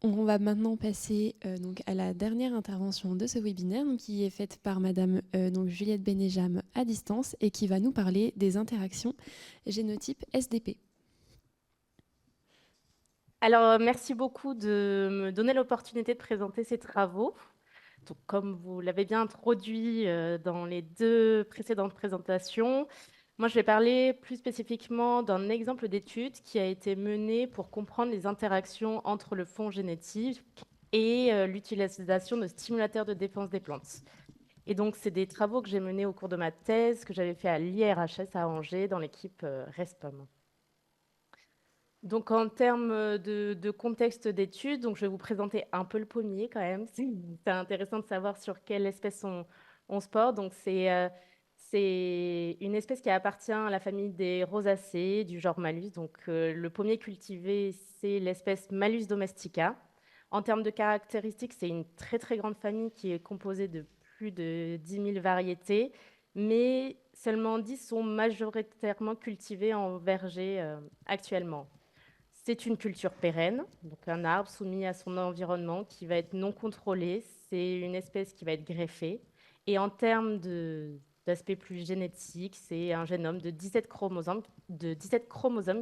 On va maintenant passer donc à la dernière intervention de ce webinaire, donc, qui est faite par Madame donc Juliette Bénéjam à distance et qui va nous parler des interactions génotype SDP. Alors, merci beaucoup de me donner l'opportunité de présenter ces travaux. Donc, comme vous l'avez bien introduit dans les deux précédentes présentations, moi, je vais parler plus spécifiquement d'un exemple d'étude qui a été mené pour comprendre les interactions entre le fond génétique et l'utilisation de stimulateurs de défense des plantes. Et donc, c'est des travaux que j'ai menés au cours de ma thèse que j'avais fait à l'IRHS à Angers dans l'équipe RESPOM. Donc, en termes de contexte d'étude, donc je vais vous présenter un peu le pommier quand même. C'est intéressant de savoir sur quelle espèce on se porte. Donc, c'est une espèce qui appartient à la famille des rosacées, du genre Malus. Donc, le pommier cultivé, c'est l'espèce Malus domestica. En termes de caractéristiques, c'est une très, très grande famille qui est composée de plus de 10 000 variétés, mais seulement 10 sont majoritairement cultivées en verger actuellement. C'est une culture pérenne, donc un arbre soumis à son environnement qui va être non contrôlé. C'est une espèce qui va être greffée. Et en termes d'aspect plus génétique, c'est un génome de 17 chromosomes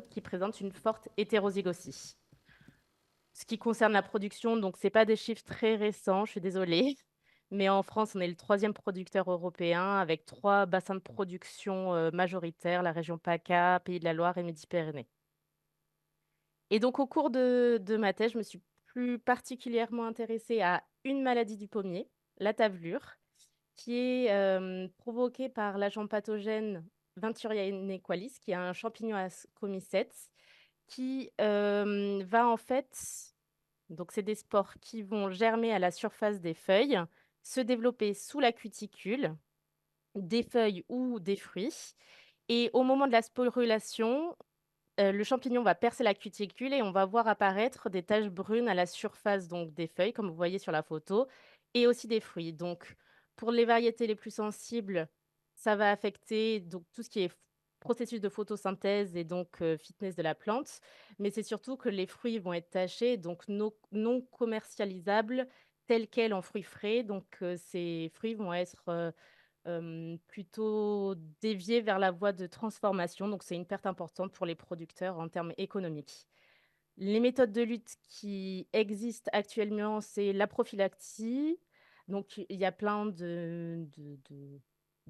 qui présente une forte hétérozygosie. Ce qui concerne la production, donc ce n'est pas des chiffres très récents, je suis désolée. Mais en France, on est le troisième producteur européen avec trois bassins de production majoritaires, la région PACA, Pays de la Loire et Midi-Pyrénées. Et donc, au cours de ma thèse, je me suis plus particulièrement intéressée à une maladie du pommier, la tavelure, qui est provoquée par l'agent pathogène Venturinia equalis, qui est un champignon à comicètes, qui va en fait, donc c'est des spores qui vont germer à la surface des feuilles, se développer sous la cuticule, des feuilles ou des fruits. Et au moment de la sporulation, le champignon va percer la cuticule et on va voir apparaître des taches brunes à la surface donc des feuilles, comme vous voyez sur la photo, et aussi des fruits. Donc, pour les variétés les plus sensibles, ça va affecter donc tout ce qui est processus de photosynthèse et donc fitness de la plante. Mais c'est surtout que les fruits vont être tachés, donc non commercialisables tels quels en fruits frais. Donc, ces fruits vont être plutôt déviés vers la voie de transformation. Donc, c'est une perte importante pour les producteurs en termes économiques. Les méthodes de lutte qui existent actuellement, c'est la prophylaxie. Donc, il y a plein de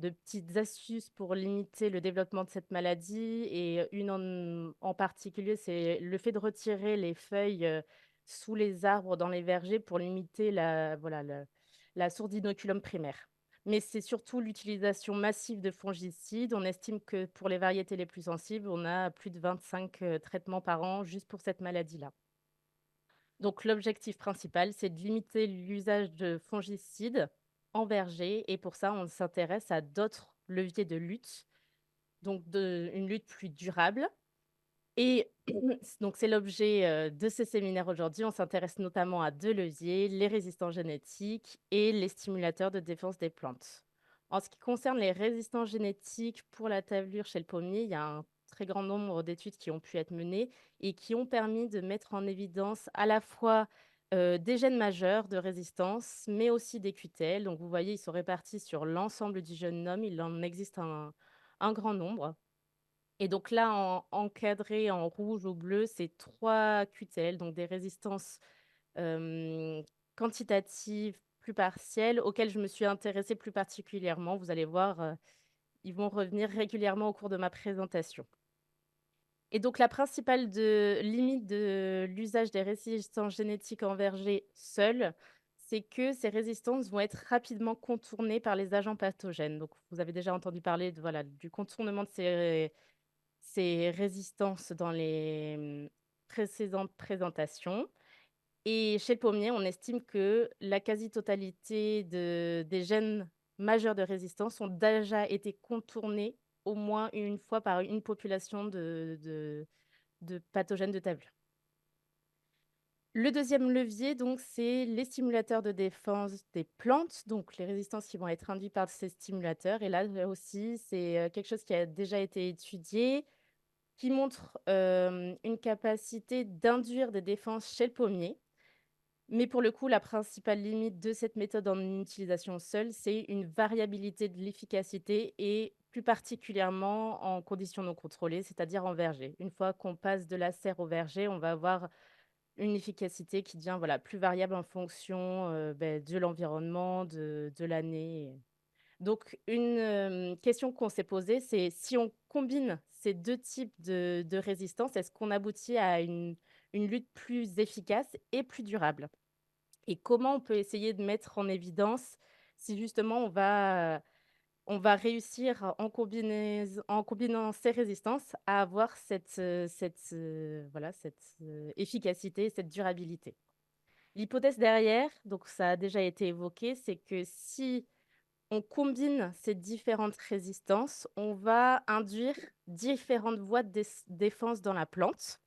petites astuces pour limiter le développement de cette maladie. Et une en particulier, c'est le fait de retirer les feuilles sous les arbres dans les vergers pour limiter la source d'inoculum primaire. Mais c'est surtout l'utilisation massive de fongicides. On estime que pour les variétés les plus sensibles, on a plus de 25 traitements par an juste pour cette maladie-là. Donc l'objectif principal, c'est de limiter l'usage de fongicides en verger. Et pour ça, on s'intéresse à d'autres leviers de lutte, donc une lutte plus durable. Et donc, c'est l'objet de ce séminaire aujourd'hui. On s'intéresse notamment à deux leviers, les résistants génétiques et les stimulateurs de défense des plantes. En ce qui concerne les résistants génétiques pour la tavelure chez le pommier, il y a un très grand nombre d'études qui ont pu être menées et qui ont permis de mettre en évidence à la fois des gènes majeurs de résistance, mais aussi des QTL. Donc, vous voyez, ils sont répartis sur l'ensemble du génome. Il en existe un grand nombre. Et donc là, encadré en rouge ou bleu, c'est 3 QTL, donc des résistances euh, quantitatives plus partielles, auxquelles je me suis intéressée plus particulièrement. Vous allez voir, ils vont revenir régulièrement au cours de ma présentation. Et donc la principale limite de l'usage des résistances génétiques en verger seules, c'est que ces résistances vont être rapidement contournées par les agents pathogènes. Donc vous avez déjà entendu parler du contournement de ces résistances dans les précédentes présentations. Et chez le pommier, on estime que la quasi-totalité des gènes majeurs de résistance ont déjà été contournés au moins une fois par une population de pathogènes de table. Le deuxième levier, donc, c'est les stimulateurs de défense des plantes, donc les résistances qui vont être induites par ces stimulateurs. Et là aussi, c'est quelque chose qui a déjà été étudié, qui montre une capacité d'induire des défenses chez le pommier. Mais pour le coup, la principale limite de cette méthode en utilisation seule, c'est une variabilité de l'efficacité et plus particulièrement en conditions non contrôlées, c'est-à-dire en verger. Une fois qu'on passe de la serre au verger, on va avoir une efficacité qui devient, voilà, plus variable en fonction, de l'environnement, de l'année. Donc une, question qu'on s'est posée, c'est si on combine ces 2 types de résistance, est-ce qu'on aboutit à une lutte plus efficace et plus durable? Et comment on peut essayer de mettre en évidence si justement on va réussir en combinant ces résistances à avoir cette efficacité, cette durabilité. L'hypothèse derrière, donc ça a déjà été évoqué, c'est que si on combine ces différentes résistances, on va induire différentes voies de défense dans la plante.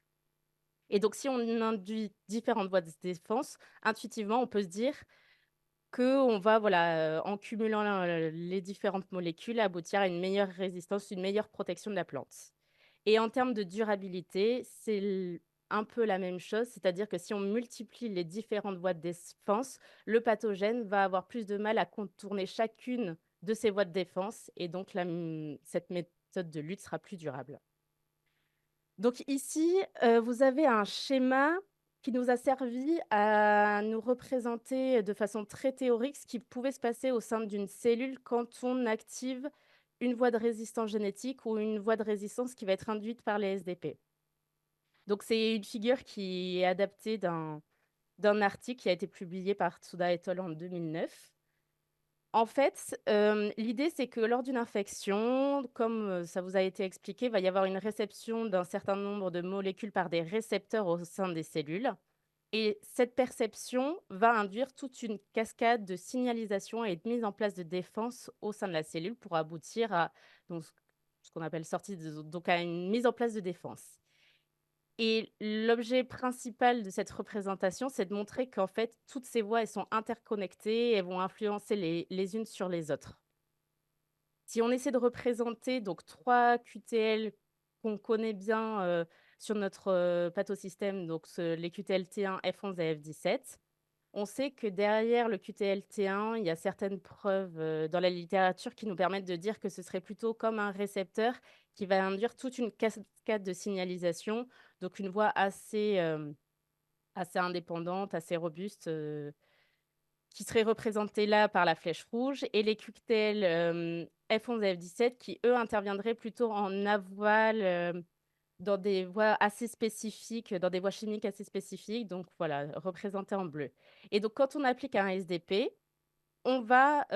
Et donc si on induit différentes voies de défense, intuitivement, on peut se dire qu'on va, voilà, en cumulant les différentes molécules, aboutir à une meilleure résistance, une meilleure protection de la plante. Et en termes de durabilité, c'est un peu la même chose, c'est-à-dire que si on multiplie les différentes voies de défense, le pathogène va avoir plus de mal à contourner chacune de ces voies de défense et donc cette méthode de lutte sera plus durable. Donc ici, vous avez un schéma qui nous a servi à nous représenter de façon très théorique ce qui pouvait se passer au sein d'une cellule quand on active une voie de résistance génétique ou une voie de résistance qui va être induite par les SDP. Donc c'est une figure qui est adaptée d'un article qui a été publié par Tsuda et al. En 2009. En fait, l'idée, c'est que lors d'une infection, comme, ça vous a été expliqué, il va y avoir une réception d'un certain nombre de molécules par des récepteurs au sein des cellules et cette perception va induire toute une cascade de signalisation et de mise en place de défense au sein de la cellule pour aboutir à donc ce qu'on appelle sortie de donc à une mise en place de défense. Et l'objet principal de cette représentation, c'est de montrer qu'en fait, toutes ces voies, elles sont interconnectées, elles vont influencer les unes sur les autres. Si on essaie de représenter donc 3 QTL qu'on connaît bien, sur notre, pathosystème, donc les QTL T1, F11 et F17, on sait que derrière le QTL T1, il y a certaines preuves, dans la littérature qui nous permettent de dire que ce serait plutôt comme un récepteur qui va induire toute une cascade de signalisation, donc une voie assez indépendante, assez robuste, qui serait représentée là par la flèche rouge et les QTL, F11 et F17 qui, eux, interviendraient plutôt en aval, dans des voies assez spécifiques, dans des voies chimiques assez spécifiques, donc voilà, représentés en bleu. Et donc quand on applique un SDP, on va,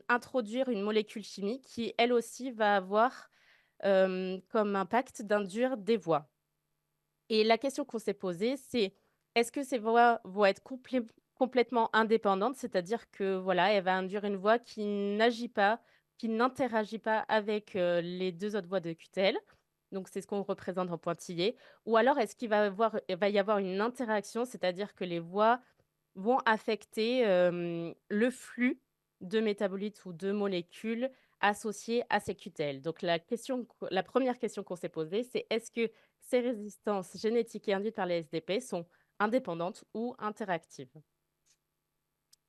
introduire une molécule chimique qui, elle aussi, va avoir, comme impact d'induire des voies. Et la question qu'on s'est posée, c'est: est-ce que ces voies vont être complètement indépendantes? C'est-à-dire que, voilà, elle va induire une voie qui n'agit pas, qui n'interagit pas avec, les 2 autres voies de QTL. Donc c'est ce qu'on représente en pointillé. Ou alors est-ce il va y avoir une interaction, c'est-à-dire que les voies vont affecter, le flux de métabolites ou de molécules associées à ces QTL. Donc la première question qu'on s'est posée, c'est: est-ce que ces résistances génétiques et induites par les SDP sont indépendantes ou interactives?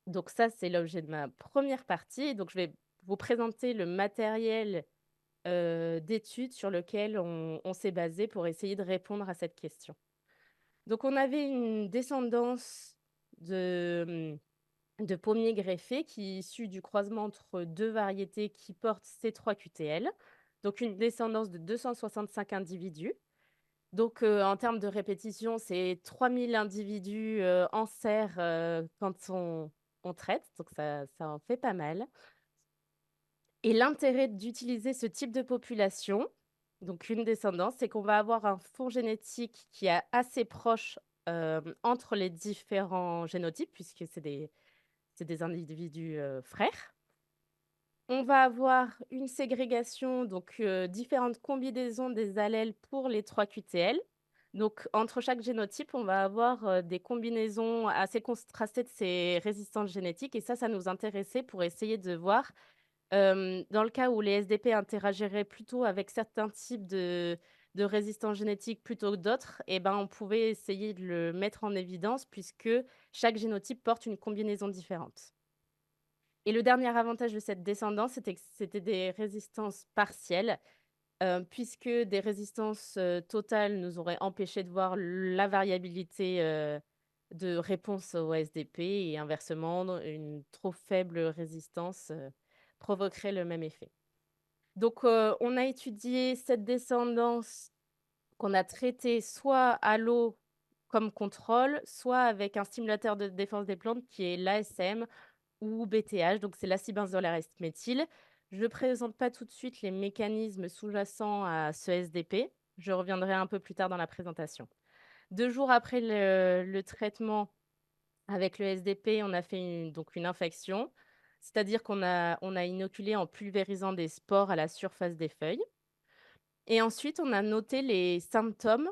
Donc ça, c'est l'objet de ma première partie. Donc je vais vous présenter le matériel, d'études sur lequel on s'est basé pour essayer de répondre à cette question. Donc on avait une descendance de, de pommiers greffés qui est issue du croisement entre 2 variétés qui portent ces 3 QTL. Donc une descendance de 265 individus. Donc, en termes de répétition, c'est 3 000 individus, en serre, quand on traite, donc ça en fait pas mal. Et l'intérêt d'utiliser ce type de population, donc une descendance, c'est qu'on va avoir un fond génétique qui est assez proche, entre les différents génotypes puisque c'est des individus, frères. On va avoir une ségrégation, donc différentes combinaisons des allèles pour les 3 QTL. Donc entre chaque génotype, on va avoir, des combinaisons assez contrastées de ces résistances génétiques et ça nous intéressait pour essayer de voir, dans le cas où les SDP interagiraient plutôt avec certains types de résistance génétique plutôt que d'autres, et ben, on pouvait essayer de le mettre en évidence puisque chaque génotype porte une combinaison différente. Et le dernier avantage de cette descendance, c'était que c'était des résistances partielles, puisque des résistances, totales nous auraient empêché de voir la variabilité, de réponse au SDP et inversement, une trop faible résistance, provoquerait le même effet. Donc, on a étudié cette descendance qu'on a traitée soit à l'eau comme contrôle, soit avec un stimulateur de défense des plantes qui est l'ASM ou BTH, donc c'est l'acylbenzol méthyle. Je ne présente pas tout de suite les mécanismes sous-jacents à ce SDP. Je reviendrai un peu plus tard dans la présentation. 2 jours après le traitement avec le SDP, on a fait donc une infection, c'est-à-dire qu'on a inoculé en pulvérisant des spores à la surface des feuilles et ensuite on a noté les symptômes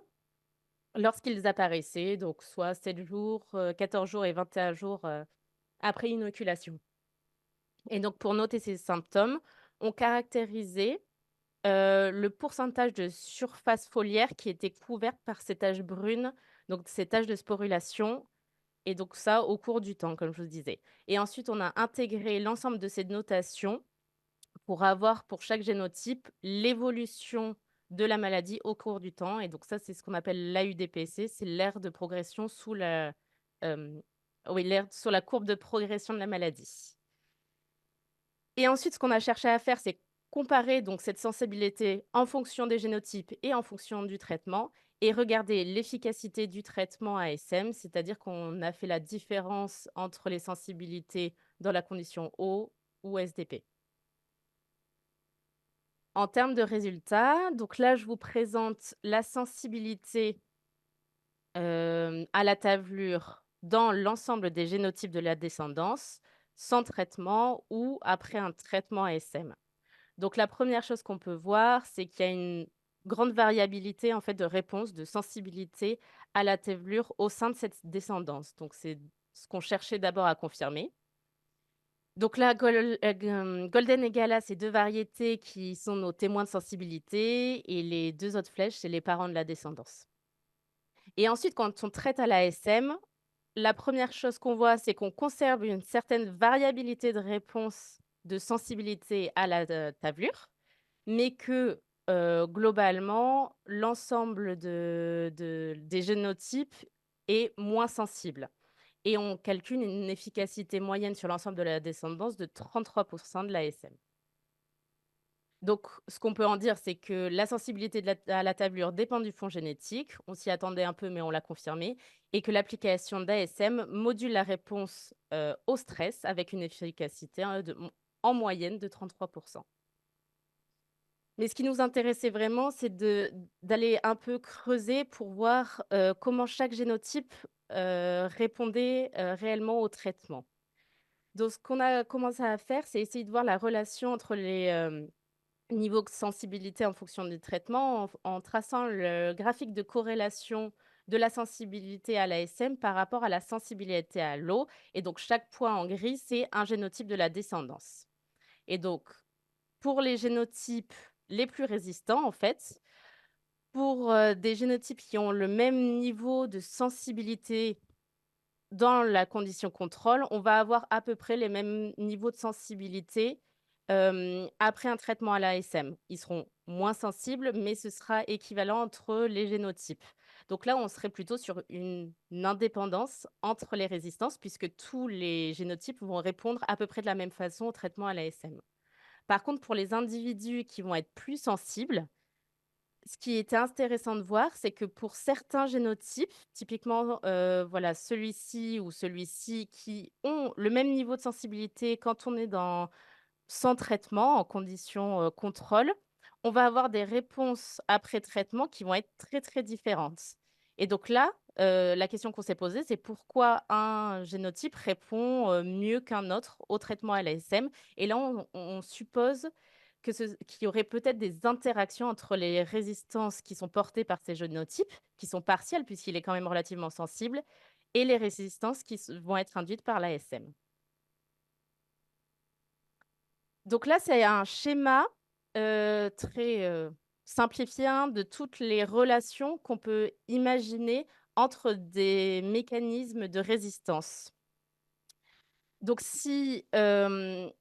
lorsqu'ils apparaissaient, donc soit 7 jours, 14 jours et 21 jours, après inoculation. Et donc pour noter ces symptômes, on caractérisait, le pourcentage de surface foliaire qui était couverte par ces taches brunes, donc ces taches de sporulation et donc ça au cours du temps, comme je vous disais. Et ensuite, on a intégré l'ensemble de ces notations pour avoir pour chaque génotype l'évolution de la maladie au cours du temps et donc ça, c'est ce qu'on appelle l'AUDPC, c'est l'aire de progression sous la, hem, oui, l'aire sur la courbe de progression de la maladie. Et ensuite, ce qu'on a cherché à faire, c'est comparer donc cette sensibilité en fonction des génotypes et en fonction du traitement et regarder l'efficacité du traitement ASM, c'est-à-dire qu'on a fait la différence entre les sensibilités dans la condition O ou SDP. En termes de résultats, donc là, je vous présente la sensibilité, à la tavelure dans l'ensemble des génotypes de la descendance, sans traitement ou après un traitement ASM. Donc la première chose qu'on peut voir, c'est qu'il y a une grande variabilité, en fait, de réponse, de sensibilité à la tévelure au sein de cette descendance. Donc c'est ce qu'on cherchait d'abord à confirmer. Donc la Golden et Gala, c'est 2 variétés qui sont nos témoins de sensibilité et les 2 autres flèches, c'est les parents de la descendance. Et ensuite, quand on traite à l'ASM, la première chose qu'on voit, c'est qu'on conserve une certaine variabilité de réponse de sensibilité à la, tavelure. Mais que, globalement, l'ensemble des génotypes est moins sensible et on calcule une efficacité moyenne sur l'ensemble de la descendance de 33 de l'ASM. Donc ce qu'on peut en dire, c'est que la sensibilité à la tablure dépend du fond génétique. On s'y attendait un peu, mais on l'a confirmé et que l'application d'ASM module la réponse, au stress avec une efficacité, en moyenne de 33. Mais ce qui nous intéressait vraiment, c'est d'aller un peu creuser pour voir, comment chaque génotype, répondait, réellement au traitement. Donc ce qu'on a commencé à faire, c'est essayer de voir la relation entre les, niveaux de sensibilité en fonction du traitement, en traçant le graphique de corrélation de la sensibilité à l'ASM par rapport à la sensibilité à l'eau et donc chaque point en gris, c'est un génotype de la descendance. Et donc pour les génotypes les plus résistants, en fait, pour, des génotypes qui ont le même niveau de sensibilité dans la condition contrôle, on va avoir à peu près les mêmes niveaux de sensibilité, après un traitement à l'ASM. Ils seront moins sensibles, mais ce sera équivalent entre les génotypes. Donc là, on serait plutôt sur une indépendance entre les résistances puisque tous les génotypes vont répondre à peu près de la même façon au traitement à l'ASM. Par contre, pour les individus qui vont être plus sensibles, ce qui était intéressant de voir, c'est que pour certains génotypes, typiquement, voilà, celui-ci ou celui-ci qui ont le même niveau de sensibilité quand on est sans traitement, en conditions, contrôle, on va avoir des réponses après traitement qui vont être très, très différentes. Et donc là, la question qu'on s'est posée, c'est pourquoi un génotype répond, mieux qu'un autre au traitement LASM? Et là, on suppose qu'il y aurait peut-être des interactions entre les résistances qui sont portées par ces génotypes, qui sont partielles puisqu'il est quand même relativement sensible, et les résistances qui vont être induites par l'ASM. Donc là, c'est un schéma, très, simplifié de toutes les relations qu'on peut imaginer entre des mécanismes de résistance. Donc si on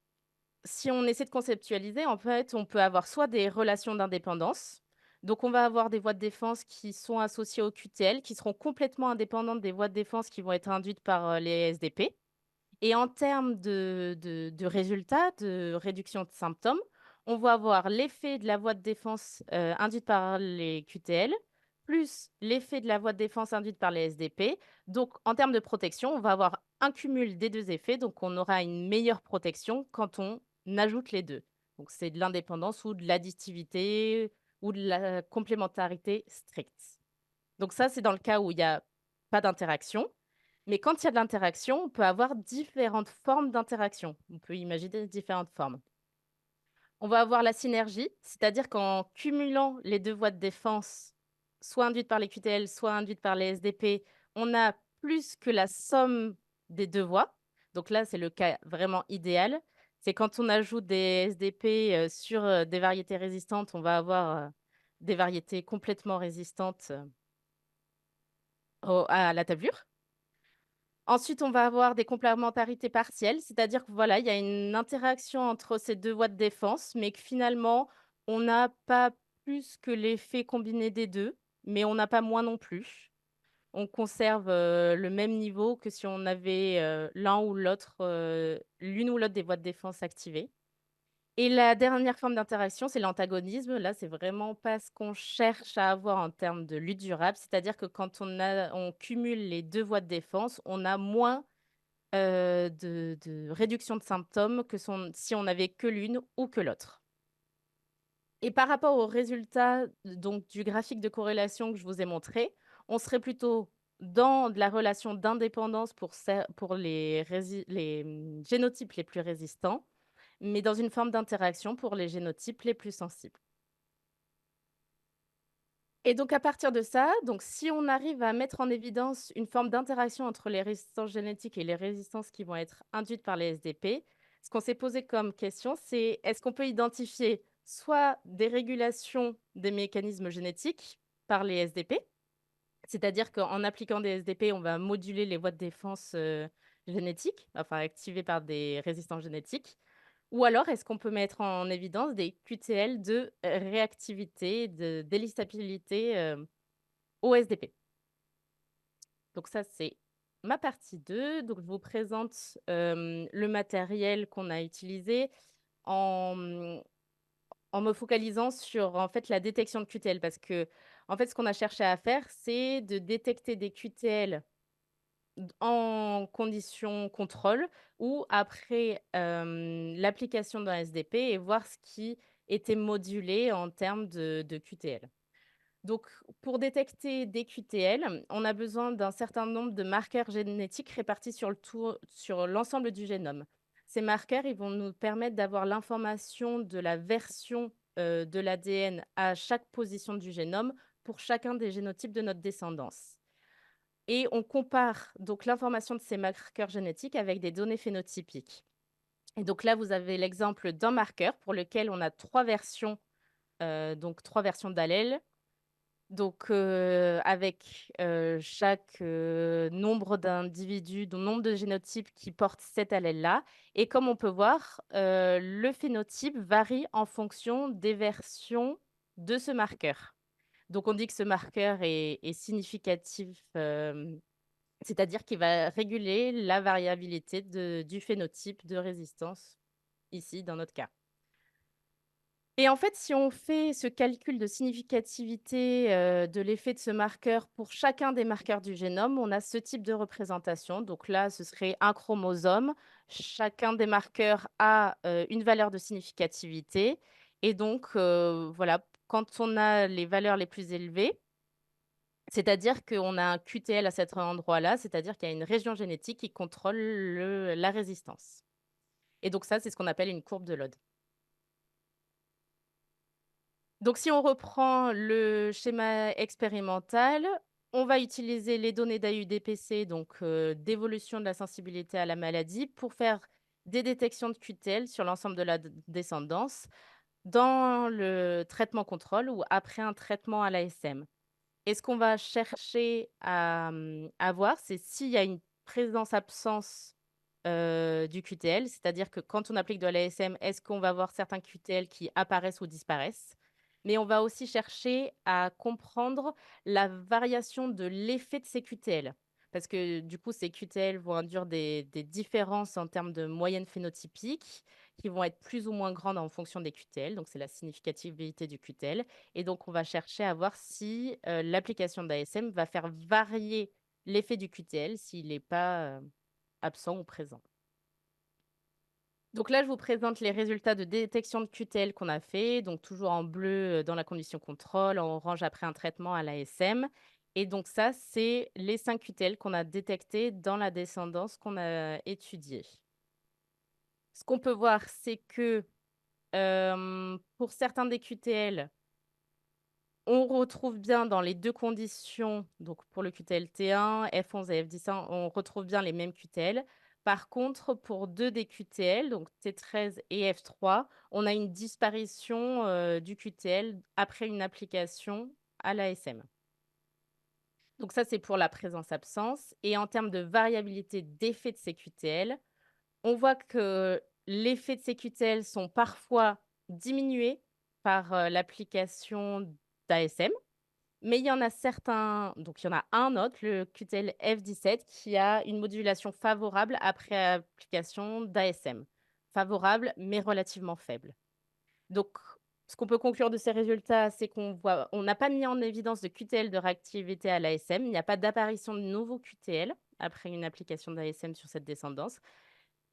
essaie de conceptualiser, en fait, on peut avoir soit des relations d'indépendance, donc on va avoir des voies de défense qui sont associées au QTL, qui seront complètement indépendantes des voies de défense qui vont être induites par, les SDP. Et en termes de résultats, de réduction de symptômes, on va avoir l'effet de la voie de défense, induite par les QTL, plus l'effet de la voie de défense induite par les SDP. Donc en termes de protection, on va avoir un cumul des 2 effets, donc on aura une meilleure protection quand on ajoute les 2. Donc c'est de l'indépendance ou de l'additivité ou de la complémentarité stricte. Donc ça, c'est dans le cas où il y a pas d'interaction. Mais quand il y a de l'interaction, on peut avoir différentes formes d'interaction. On peut imaginer différentes formes. On va avoir la synergie, c'est-à-dire qu'en cumulant les 2 voies de défense, soit induites par les QTL, soit induites par les SDP, on a plus que la somme des 2 voies. Donc là, c'est le cas vraiment idéal. C'est quand on ajoute des SDP, sur, des variétés résistantes, on va avoir, des variétés complètement résistantes, au à la tablure. Ensuite, on va avoir des complémentarités partielles, c'est-à-dire que voilà, il y a une interaction entre ces 2 voies de défense, mais que finalement, on n'a pas plus que l'effet combiné des 2, mais on n'a pas moins non plus. On conserve, le même niveau que si on avait, l'un ou l'autre, l'une ou l'autre des voies de défense activées. Et la dernière forme d'interaction, c'est l'antagonisme. Là, c'est vraiment pas ce qu'on cherche à avoir en termes de lutte durable, c'est-à-dire que quand on cumule les 2 voies de défense, on a moins de réduction de symptômes que si on avait que l'une ou que l'autre. Et par rapport aux résultats donc du graphique de corrélation que je vous ai montré, on serait plutôt dans de la relation d'indépendance pour les génotypes les plus résistants, mais dans une forme d'interaction pour les génotypes les plus sensibles. Et donc à partir de ça, donc si on arrive à mettre en évidence une forme d'interaction entre les résistances génétiques et les résistances qui vont être induites par les SDP, ce qu'on s'est posé comme question, c'est est-ce qu'on peut identifier soit des régulations des mécanismes génétiques par les SDP, c'est-à-dire qu'en appliquant des SDP, on va moduler les voies de défense génétiques, enfin activées par des résistances génétiques, ou alors, est-ce qu'on peut mettre en évidence des QTL de réactivité, de d'élistabilité, au SDP? Donc ça, c'est ma partie 2. Donc je vous présente, le matériel qu'on a utilisé en, en me focalisant sur, en fait, la détection de QTL parce que en fait, ce qu'on a cherché à faire, c'est de détecter des QTL en conditions contrôle ou après, l'application d'un SDP et voir ce qui était modulé en termes de QTL. Donc pour détecter des QTL, on a besoin d'un certain nombre de marqueurs génétiques répartis sur l'ensemble du génome. Ces marqueurs, ils vont nous permettre d'avoir l'information de la version, de l'ADN à chaque position du génome pour chacun des génotypes de notre descendance. Et on compare donc l'information de ces marqueurs génétiques avec des données phénotypiques. Et donc là, vous avez l'exemple d'un marqueur pour lequel on a 3 versions, donc 3 versions d'allèles. Donc, avec, chaque, nombre d'individus, donc nombre de génotypes qui portent cet allèle-là. Et comme on peut voir, le phénotype varie en fonction des versions de ce marqueur. Donc on dit que ce marqueur est significatif, c'est-à-dire qu'il va réguler la variabilité du phénotype de résistance, ici dans notre cas. Et en fait, si on fait ce calcul de significativité, de l'effet de ce marqueur pour chacun des marqueurs du génome, on a ce type de représentation. Donc là, ce serait un chromosome. Chacun des marqueurs a, une valeur de significativité et donc voilà, quand on a les valeurs les plus élevées, c'est-à-dire qu'on a un QTL à cet endroit-là, c'est-à-dire qu'il y a une région génétique qui contrôle la résistance. Et donc ça, c'est ce qu'on appelle une courbe de Lode. Donc si on reprend le schéma expérimental, on va utiliser les données d'AUDPC, donc d'évolution de la sensibilité à la maladie, pour faire des détections de QTL sur l'ensemble de la descendance. dans le traitement contrôle ou après un traitement à l'ASM. Et ce qu'on va chercher à voir, c'est s'il y a une présence-absence, du QTL, c'est-à-dire que quand on applique de l'ASM, est-ce qu'on va voir certains QTL qui apparaissent ou disparaissent? Mais on va aussi chercher à comprendre la variation de l'effet de ces QTL. Parce que du coup, ces QTL vont induire des différences en termes de moyenne phénotypique qui vont être plus ou moins grandes en fonction des QTL, donc c'est la significativité du QTL. Et donc, on va chercher à voir si, l'application d'ASM va faire varier l'effet du QTL s'il n'est pas, absent ou présent. Donc là, je vous présente les résultats de détection de QTL qu'on a fait, donc toujours en bleu, dans la condition contrôle, en orange après un traitement à l'ASM. Et donc ça, c'est les 5 QTL qu'on a détectés dans la descendance qu'on a étudiée. Ce qu'on peut voir, c'est que, pour certains des QTL, on retrouve bien dans les 2 conditions, donc pour le QTL T1, F11 et F10, on retrouve bien les mêmes QTL. Par contre, pour 2 des QTL, donc T13 et F3, on a une disparition, du QTL après une application à l'ASM. Donc ça, c'est pour la présence-absence et en termes de variabilité d'effet de ces QTL, on voit que l'effet de ces QTL sont parfois diminués par, l'application d'ASM. Mais il y en a certains, donc il y en a un autre, le QTL F17, qui a une modulation favorable après application d'ASM. Favorable, mais relativement faible. Donc, ce qu'on peut conclure de ces résultats, c'est on n'a pas mis en évidence de QTL de réactivité à l'ASM. Il n'y a pas d'apparition de nouveaux QTL après une application d'ASM sur cette descendance.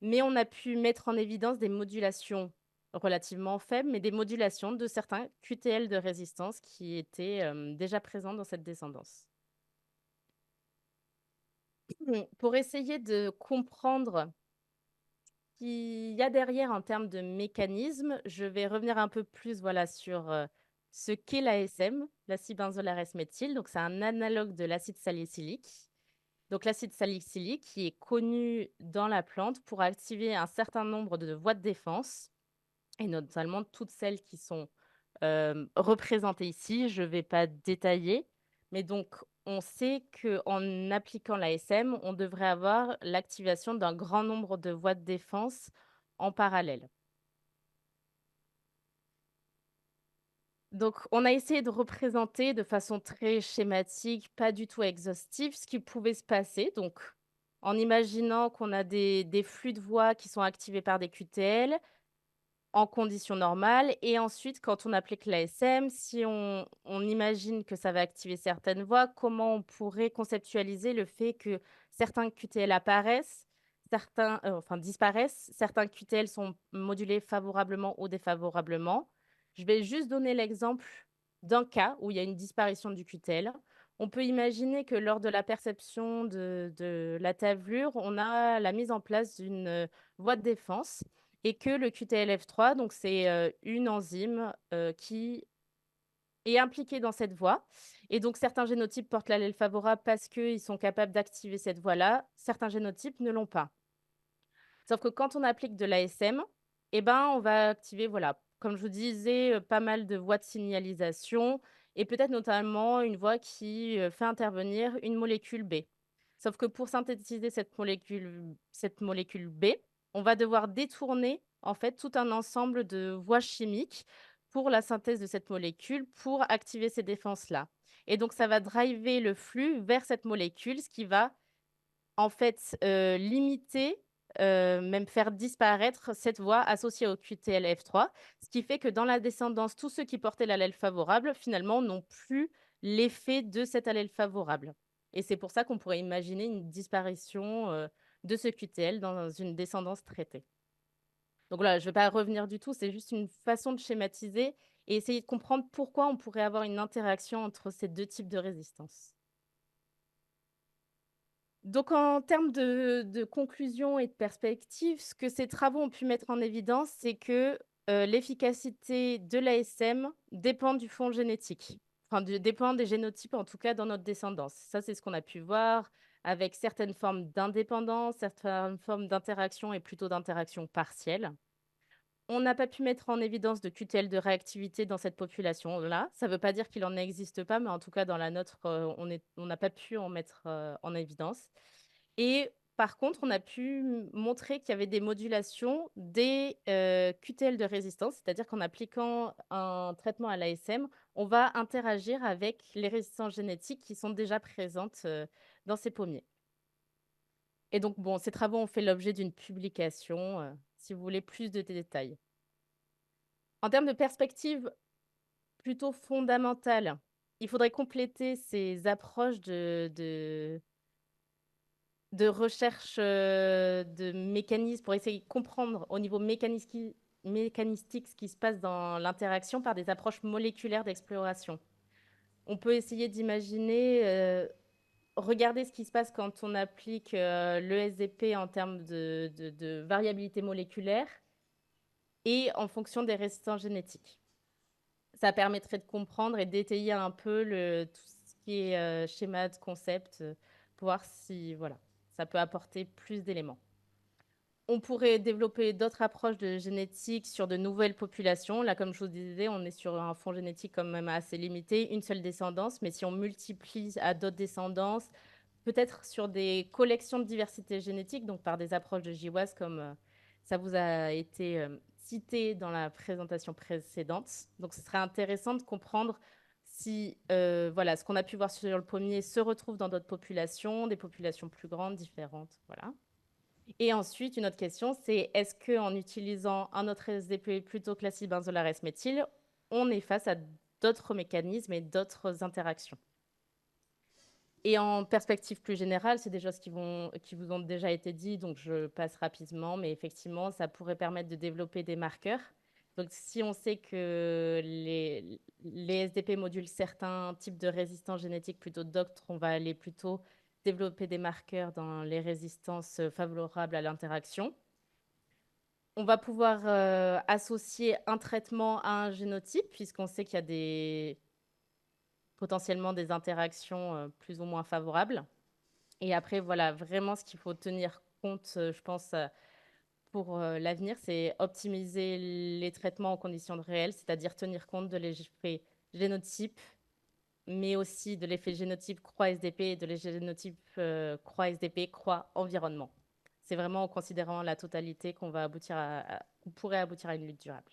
Mais on a pu mettre en évidence des modulations relativement faibles, mais des modulations de certains QTL de résistance qui étaient, déjà présents dans cette descendance. Pour essayer de comprendre ce qu'il y a derrière en termes de mécanismes, je vais revenir un peu plus, voilà, sur, ce qu'est l'ASM, l'acide méthyle. Donc c'est un analogue de l'acide salicylique. Donc l'acide salicylique qui est connu dans la plante pour activer un certain nombre de voies de défense et notamment toutes celles qui sont, représentées ici. Je ne vais pas détailler, mais donc on sait qu'en appliquant l'ASM, on devrait avoir l'activation d'un grand nombre de voies de défense en parallèle. Donc on a essayé de représenter de façon très schématique, pas du tout exhaustive, ce qui pouvait se passer. Donc en imaginant qu'on a des flux de voies qui sont activés par des QTL, en conditions normales et ensuite quand on applique l'ASM, si on imagine que ça va activer certaines voies, comment on pourrait conceptualiser le fait que certains QTL apparaissent, certains, enfin disparaissent, certains QTL sont modulés favorablement ou défavorablement? Je vais juste donner l'exemple d'un cas où il y a une disparition du QTL. On peut imaginer que lors de la perception de la tavelure, on a la mise en place d'une, voie de défense et que le QTLF3, donc c'est, une enzyme, qui est impliquée dans cette voie et donc certains génotypes portent l'allèle favorable parce qu'ils sont capables d'activer cette voie-là, certains génotypes ne l'ont pas. Sauf que quand on applique de l'ASM, eh ben, on va activer, voilà, comme je vous disais, pas mal de voies de signalisation et peut-être notamment une voie qui, fait intervenir une molécule B. Sauf que pour synthétiser cette molécule B, on va devoir détourner, en fait, tout un ensemble de voies chimiques pour la synthèse de cette molécule, pour activer ces défenses-là. Et donc ça va driver le flux vers cette molécule, ce qui va en fait, limiter, même faire disparaître cette voie associée au QTLF3, ce qui fait que dans la descendance, tous ceux qui portaient l'allèle favorable, finalement, n'ont plus l'effet de cet allèle favorable et c'est pour ça qu'on pourrait imaginer une disparition, de ce QTL dans une descendance traitée. Donc voilà, je ne vais pas revenir du tout, c'est juste une façon de schématiser et essayer de comprendre pourquoi on pourrait avoir une interaction entre ces 2 types de résistance. Donc en termes de conclusion et de perspective, ce que ces travaux ont pu mettre en évidence, c'est que, l'efficacité de l'ASM dépend du fond génétique. Enfin dépend des génotypes, en tout cas dans notre descendance. Ça, c'est ce qu'on a pu voir avec certaines formes d'indépendance, certaines formes d'interaction et plutôt d'interaction partielle. On n'a pas pu mettre en évidence de QTL de réactivité dans cette population-là. Ça ne veut pas dire qu'il en existe pas, mais en tout cas dans la nôtre, on n'a pas pu en mettre, en évidence et par contre, on a pu montrer qu'il y avait des modulations des, QTL de résistance. C'est-à-dire qu'en appliquant un traitement à l'ASM, on va interagir avec les résistances génétiques qui sont déjà présentes, dans ces pommiers et donc bon, ces travaux ont fait l'objet d'une publication, si vous voulez plus de détails. En termes de perspective plutôt fondamentale, il faudrait compléter ces approches de recherche, de mécanismes pour essayer de comprendre au niveau mécanistique ce qui se passe dans l'interaction par des approches moléculaires d'exploration. On peut essayer d'imaginer, regarder ce qui se passe quand on applique, l'ESDP en termes de variabilité moléculaire et en fonction des résistances génétiques. Ça permettrait de comprendre et d'étayer un peu tout ce qui est schéma de concept, pour voir si voilà, ça peut apporter plus d'éléments. On pourrait développer d'autres approches de génétique sur de nouvelles populations. Là, comme je vous disais, on est sur un fond génétique quand même assez limité, une seule descendance, mais si on multiplie à d'autres descendances, peut-être sur des collections de diversité génétique, donc par des approches de GWAS comme ça vous a été cité dans la présentation précédente. Donc, ce serait intéressant de comprendre si voilà, ce qu'on a pu voir sur le pommier se retrouve dans d'autres populations, des populations plus grandes, différentes. Voilà. Et ensuite, une autre question, c'est est-ce qu'en utilisant un autre SDP plutôt que l'acide benzolares méthyle, on est face à d'autres mécanismes et d'autres interactions? Et en perspective plus générale, c'est des choses qui vous ont déjà été dites, donc je passe rapidement, mais effectivement, ça pourrait permettre de développer des marqueurs. Donc, si on sait que les SDP modulent certains types de résistance génétique plutôt que d'autres, on va aller plutôt développer des marqueurs dans les résistances favorables à l'interaction. On va pouvoir associer un traitement à un génotype, puisqu'on sait qu'il y a potentiellement des interactions plus ou moins favorables. Et après, voilà, vraiment, ce qu'il faut tenir compte, je pense, pour l'avenir, c'est optimiser les traitements en conditions de réel, c'est-à-dire tenir compte de l'effet génotype, mais aussi de l'effet génotype croix-SDP et de l'effet génotype croix-SDP, croix-environnement. C'est vraiment en considérant la totalité qu'on va qu'on pourrait aboutir à une lutte durable.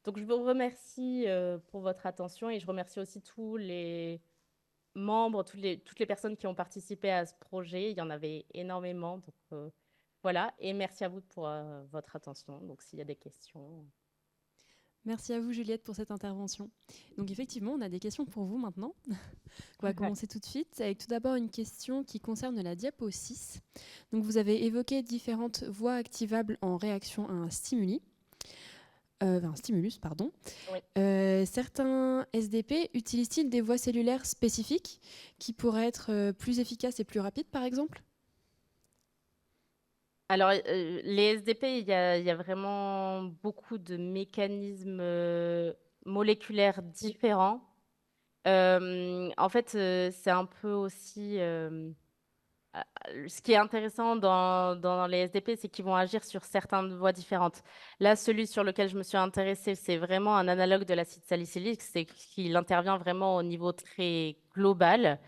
Donc, je vous remercie pour votre attention et je remercie aussi tous les membres, toutes les personnes qui ont participé à ce projet. Il y en avait énormément. Donc, voilà. Et merci à vous pour votre attention. Donc, s'il y a des questions. Merci à vous, Juliette, pour cette intervention. Donc effectivement, on a des questions pour vous maintenant. On va commencer tout de suite avec tout d'abord une question qui concerne la diapo 6. Donc vous avez évoqué différentes voies activables en réaction à un stimulus. Pardon. Oui. Certains SDP utilisent-ils des voies cellulaires spécifiques qui pourraient être plus efficaces et plus rapides, par exemple? Alors, les SDP, il y a vraiment beaucoup de mécanismes moléculaires différents. En fait, c'est un peu aussi ce qui est intéressant dans les SDP, c'est qu'ils vont agir sur certaines voies différentes. Là, celui sur lequel je me suis intéressée, c'est vraiment un analogue de l'acide salicylique, c'est qu'il intervient vraiment au niveau très global.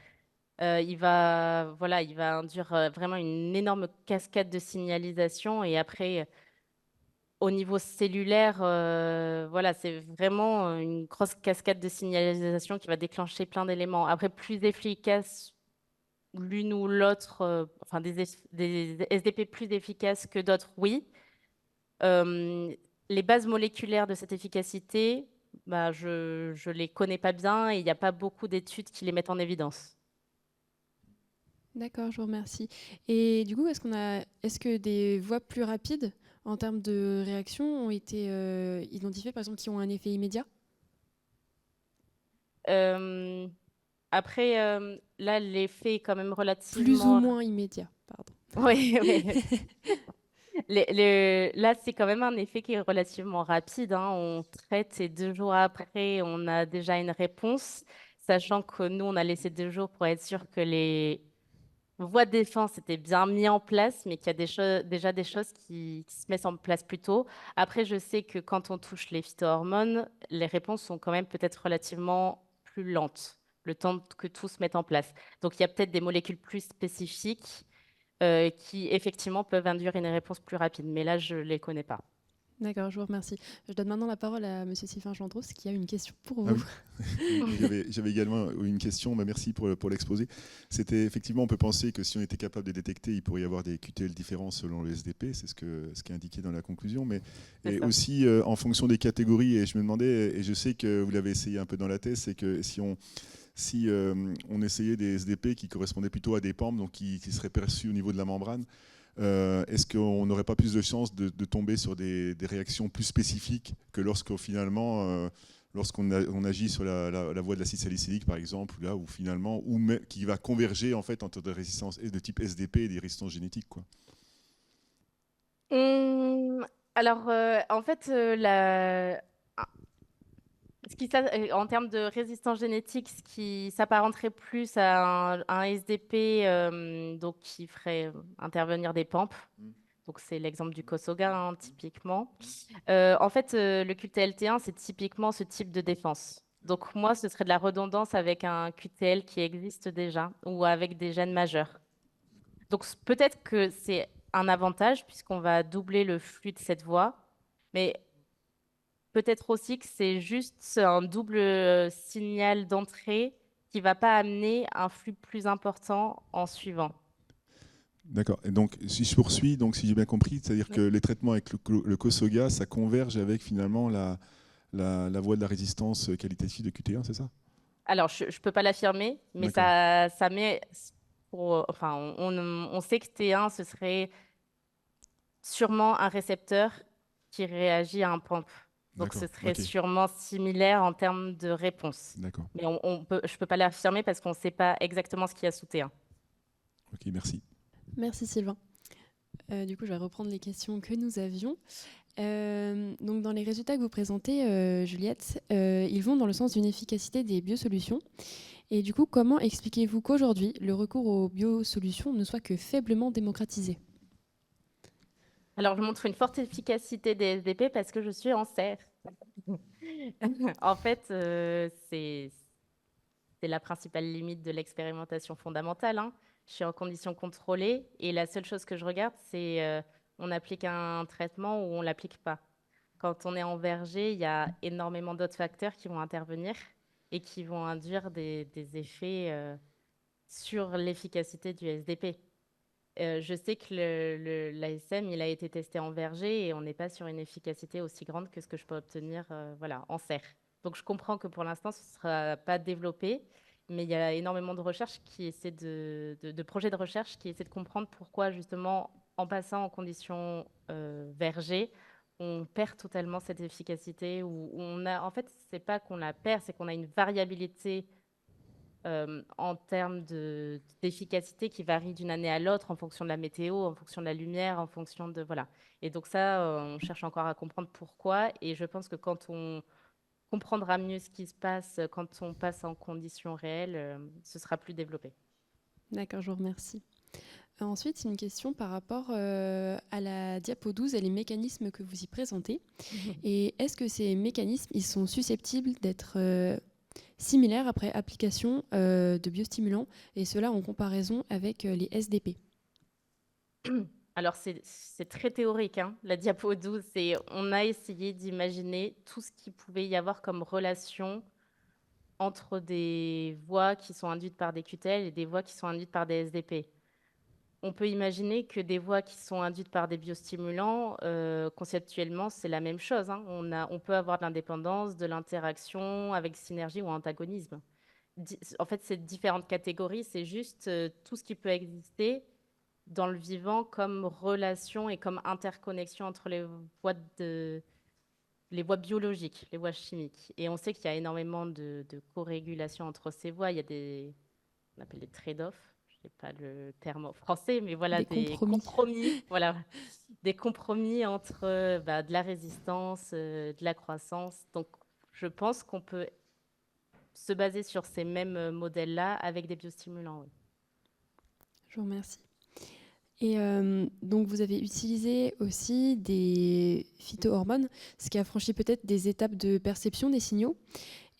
Voilà, il va induire vraiment une énorme cascade de signalisation et après, au niveau cellulaire, voilà, c'est vraiment une grosse cascade de signalisation qui va déclencher plein d'éléments. Après, plus efficace l'une ou l'autre, enfin des SDP plus efficaces que d'autres, oui. Euh, les bases moléculaires de cette efficacité, bah, je ne les connais pas bien et il n'y a pas beaucoup d'études qui les mettent en évidence. D'accord, je vous remercie. Et du coup, est-ce que des voies plus rapides en termes de réaction ont été identifiées, par exemple, qui ont un effet immédiat? Euh, Après, là, l'effet est quand même Plus ou relativement... moins immédiat, pardon. Oui, oui. Là, c'est quand même un effet qui est relativement rapide, hein. On traite et 2 jours après, on a déjà une réponse, sachant que nous, on a laissé 2 jours pour être sûr que voie de défense était bien mis en place, mais qu'il y a déjà des choses qui se mettent en place plus tôt. Après, je sais que quand on touche les phytohormones, les réponses sont quand même peut-être relativement plus lentes, le temps que tout se mette en place. Donc, il y a peut-être des molécules plus spécifiques qui, effectivement, peuvent induire une réponse plus rapide. Mais là, je ne les connais pas. D'accord, je vous remercie. Je donne maintenant la parole à Monsieur Sylvain Gendros qui a une question pour Ah vous. oui, oui, j'avais également une question. Bah, merci pour l'exposé. C'était effectivement, on peut penser que si on était capable de détecter, il pourrait y avoir des QTL différents selon le SDP, c'est ce qui est indiqué dans la conclusion, mais C'est et ça. aussi en fonction des catégories. Et je me demandais, et je sais que vous l'avez essayé un peu dans la thèse, c'est que si on essayait des SDP qui correspondaient plutôt à des pentes, donc qui seraient perçus au niveau de la membrane, est-ce qu'on n'aurait pas plus de chances de tomber sur des réactions plus spécifiques que lorsqu'on agit sur la voie de l'acide salicylique, par exemple, là où finalement, qui va converger en fait entre des résistances de type SDP et des résistances génétiques, quoi. Hum, alors, en fait, en termes de résistance génétique, ce qui s'apparenterait plus à un SDP donc qui ferait intervenir des PAMP. Mm. Donc, c'est l'exemple du Kosoga, hein, typiquement. En fait, le QTLT1, c'est typiquement ce type de défense. Donc, moi, ce serait de la redondance avec un QTL qui existe déjà ou avec des gènes majeurs. Donc, peut-être que c'est un avantage puisqu'on va doubler le flux de cette voie, mais peut-être aussi que c'est juste un double signal d'entrée qui va pas amener un flux plus important en suivant. D'accord. Et donc, si je poursuis, donc si j'ai bien compris, c'est-à-dire que Oui. les traitements avec le Kosoga, ça converge avec finalement la voie de la résistance qualitative de QT1, c'est ça? Alors, je ne peux pas l'affirmer, mais D'accord. ça met enfin, on sait que T1, ce serait sûrement un récepteur qui réagit à un pump. Donc, ce D'accord. serait Ok. sûrement similaire en termes de réponse. D'accord. Mais je ne peux pas l'affirmer parce qu'on ne sait pas exactement ce qu'il y a sous T1. Ok, merci. Merci Sylvain. Du coup, je vais reprendre les questions que nous avions. Donc, dans les résultats que vous présentez, Juliette, ils vont dans le sens d'une efficacité des biosolutions. Et du coup, comment expliquez-vous qu'aujourd'hui, le recours aux biosolutions ne soit que faiblement démocratisé? Alors, je montre une forte efficacité des SDP parce que je suis en serre. En fait, c'est la principale limite de l'expérimentation fondamentale, hein. Je suis en conditions contrôlées et la seule chose que je regarde, c'est on applique un traitement ou on l'applique pas. Quand on est en verger, il y a énormément d'autres facteurs qui vont intervenir et qui vont induire des effets sur l'efficacité du SDP. Je sais que l'ASM, il a été testé en verger et on n'est pas sur une efficacité aussi grande que ce que je peux obtenir voilà, en serre. Donc je comprends que pour l'instant, ce ne sera pas développé, mais il y a énormément de recherches qui essaient de projets de recherche qui essaient de comprendre pourquoi justement en passant en conditions verger, on perd totalement cette efficacité ou on a, en fait, c'est pas qu'on la perd, c'est qu'on a une variabilité en termes d'efficacité qui varie d'une année à l'autre en fonction de la météo, en fonction de la lumière, en fonction de... Voilà. Et donc ça, on cherche encore à comprendre pourquoi. Et je pense que quand on comprendra mieux ce qui se passe, quand on passe en conditions réelles, ce sera plus développé. D'accord, je vous remercie. Ensuite, une question par rapport à la diapo 12 et les mécanismes que vous y présentez. Et est-ce que ces mécanismes, ils sont susceptibles d'être similaires après application de biostimulants, et cela en comparaison avec les SDP? Alors, c'est très théorique, hein, la diapo 12. On a essayé d'imaginer tout ce qu'il pouvait y avoir comme relation entre des voies qui sont induites par des QTL et des voies qui sont induites par des SDP. On peut imaginer que des voies qui sont induites par des biostimulants, conceptuellement, c'est la même chose, hein. On peut avoir de l'indépendance, de l'interaction avec synergie ou antagonisme. En fait, ces différentes catégories, c'est juste tout ce qui peut exister dans le vivant comme relation et comme interconnexion entre les voies biologiques, les voies chimiques. Et on sait qu'il y a énormément de corrélation entre ces voies. Il y a on appelle des trade-offs. Je n'ai pas le terme en français, mais voilà, Des des compromis. compromis. Voilà, des compromis entre de la résistance, de la croissance. Donc, je pense qu'on peut se baser sur ces mêmes modèles-là avec des biostimulants. Oui. Je vous remercie. Et donc, vous avez utilisé aussi des phytohormones, ce qui a franchi peut-être des étapes de perception des signaux.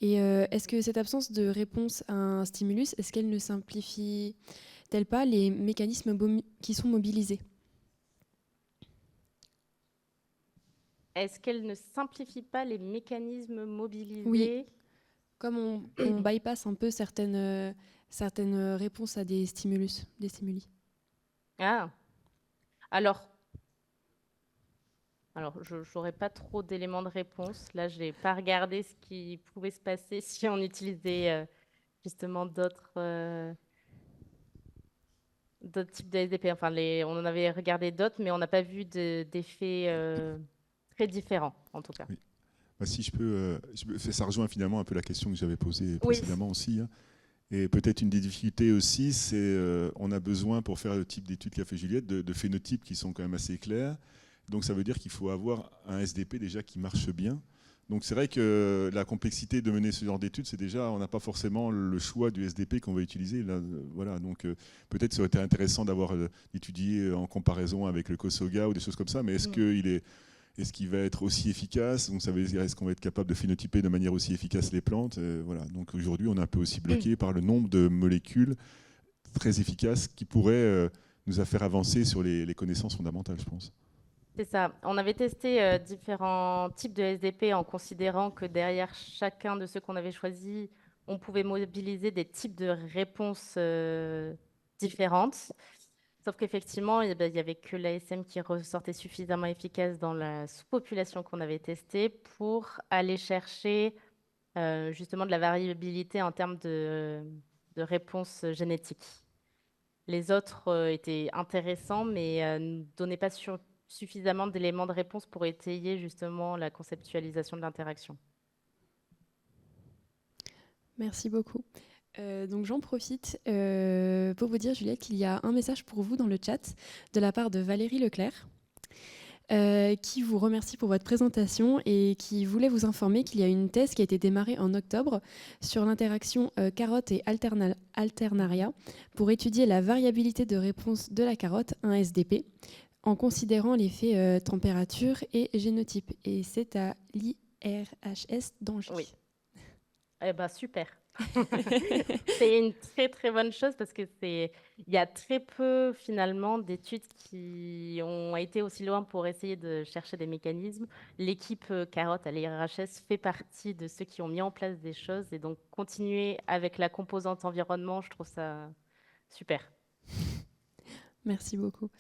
Et est-ce que cette absence de réponse à un stimulus, est-ce qu'elle ne simplifie-t-elle pas les mécanismes qui sont mobilisés? Est-ce qu'elle ne simplifie pas les mécanismes Oui, mobilisés? comme on bypass un peu certaines réponses à des stimulus, des stimuli. Ah, alors, je n'aurais pas trop d'éléments de réponse. Là, je n'ai pas regardé ce qui pouvait se passer si on utilisait justement d'autres types de SDP. Enfin, on en avait regardé d'autres, mais on n'a pas vu d'effets très différents, en tout cas. Oui. Bah, si ça rejoint finalement un peu la question que j'avais posée Oui. précédemment aussi, hein. Et peut-être une des difficultés aussi, c'est on a besoin pour faire le type d'études qu'a fait Juliette de phénotypes qui sont quand même assez clairs. Donc ça veut dire qu'il faut avoir un SDP déjà qui marche bien. Donc c'est vrai que la complexité de mener ce genre d'études, c'est déjà, on n'a pas forcément le choix du SDP qu'on va utiliser. Là, voilà, donc peut-être ça aurait été intéressant d'étudier en comparaison avec le Kosoga ou des choses comme ça, mais est-ce qu'il va être aussi efficace? Donc ça veut dire, est-ce qu'on va être capable de phénotyper de manière aussi efficace les plantes? Voilà. Donc aujourd'hui, on est un peu aussi bloqué par le nombre de molécules très efficaces qui pourraient nous faire avancer sur les connaissances fondamentales, je pense. C'est ça. On avait testé différents types de SDP en considérant que derrière chacun de ceux qu'on avait choisis, on pouvait mobiliser des types de réponses différentes. Sauf qu'effectivement, il y avait que l'ASM qui ressortait suffisamment efficace dans la sous-population qu'on avait testée pour aller chercher justement de la variabilité en termes de réponses génétiques. Les autres étaient intéressants, mais ne donnaient pas suffisamment d'éléments de réponse pour étayer justement la conceptualisation de l'interaction. Merci beaucoup. Donc j'en profite pour vous dire, Juliette, qu'il y a un message pour vous dans le chat de la part de Valérie Leclerc, qui vous remercie pour votre présentation et qui voulait vous informer qu'il y a une thèse qui a été démarrée en octobre sur l'interaction carotte et alternaria pour étudier la variabilité de réponse de la carotte, un SDP, en considérant l'effet température et génotype. Et c'est à l'IRHS d'Angers. Oui. Eh ben, super. C'est une très très bonne chose parce que il y a très peu finalement d'études qui ont été aussi loin pour essayer de chercher des mécanismes. L'équipe Carotte à l'IRHS fait partie de ceux qui ont mis en place des choses et donc continuer avec la composante environnement, je trouve ça super. Merci beaucoup.